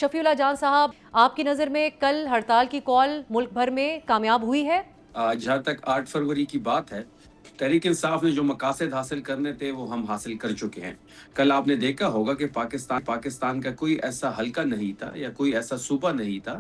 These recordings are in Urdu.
شفیع اللہ جان صاحب، آپ کی نظر میں کل ہڑتال کی کال ملک بھر میں کامیاب ہوئی ہے؟ جہاں تک 8 فروری کی بات ہے، تحریک انصاف نے جو مقاصد حاصل کرنے تھے وہ ہم حاصل کر چکے ہیں۔ کل آپ نے دیکھا ہوگا کہ پاکستان کا کوئی ایسا حلقہ نہیں تھا یا کوئی ایسا صوبہ نہیں تھا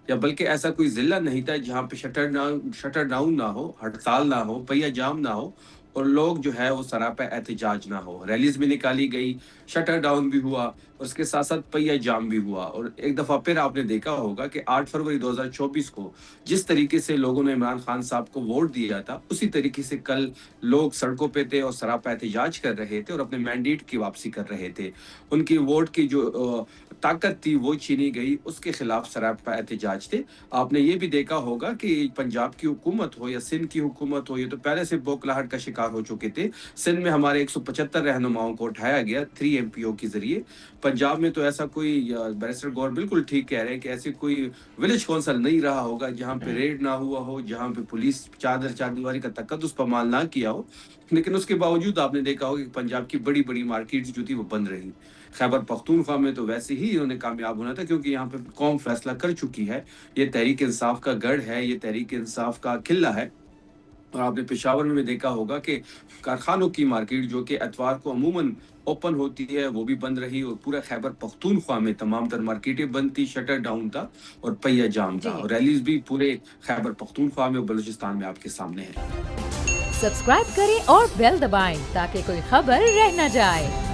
یا بلکہ ایسا کوئی ضلع نہیں تھا جہاں پہ شٹر ڈاؤن نہ ہو، ہڑتال نہ ہو، پہیہ جام نہ ہو اور لوگ جو ہے وہ سراپا احتجاج نہ ہو۔ ریلیز بھی نکالی گئی، شٹر ڈاؤن بھی ہوا اور اس کے ساتھ ساتھ پہیہ جام بھی ہوا۔ اور ایک دفعہ پھر آپ نے دیکھا ہوگا کہ 8 فروری 2024 کو جس طریقے سے لوگوں نے عمران خان صاحب کو ووٹ دیا تھا، اسی طریقے سے کل لوگ سڑکوں پہ تھے اور سراپا احتجاج کر رہے تھے اور اپنے مینڈیٹ کی واپسی کر رہے تھے۔ ان کی ووٹ کی جو طاقت تھی وہ چھینی گئی، اس کے خلاف سراپا احتجاج تھے۔ آپ نے یہ بھی دیکھا ہوگا کہ پنجاب کی حکومت ہو یا سندھ کی حکومت ہو، یہ تو پہلے سے بوکھلاہٹ کا شکار ہو چکے تھے۔ سندھ میں ہمارے 175 رہنماؤں کو اٹھایا گیا 3 MP کے ذریعے۔ پنجاب میں تو ایسا کوئی، بیرسٹر گور بالکل ٹھیک کہہ رہے ہیں کہ ایسی کوئی ولیج کونسل نہیں رہا ہوگا جہاں پہ ریڈ نہ ہوا ہو، جہاں پہ پولیس چار دیواری کا تقدس پامال نہ کیا ہو۔ لیکن اس کے باوجود آپ نے دیکھا ہوگا کہ پنجاب کی بڑی بڑی مارکیٹس جو تھی وہ بند رہی۔ خیبر پختونخوا میں تو ویسے ہی انہوں نے کامیاب ہونا تھا کیونکہ یہاں پہ قوم فیصلہ کر چکی ہے۔ یہ تحریک انصاف کا گڑھ ہے، یہ تحریک انصاف کا قلعہ ہے۔ اور آپ نے پشاور میں دیکھا ہوگا کہ کارخانوں کی مارکیٹ جو کہ اتوار کو عموماً اوپن ہوتی ہے وہ بھی بند رہی، اور پورا خیبر پختونخوا میں تمام تر مارکیٹیں بند تھی، شٹر ڈاؤن تھا اور پہیہ جام تھا، جی، اور ریلیز بھی پورے خیبر پختونخوا میں اور بلوچستان میں آپ کے سامنے ہے۔ سبسکرائب کریں اور بیل دبائیں تاکہ کوئی خبر رہ نہ جائے۔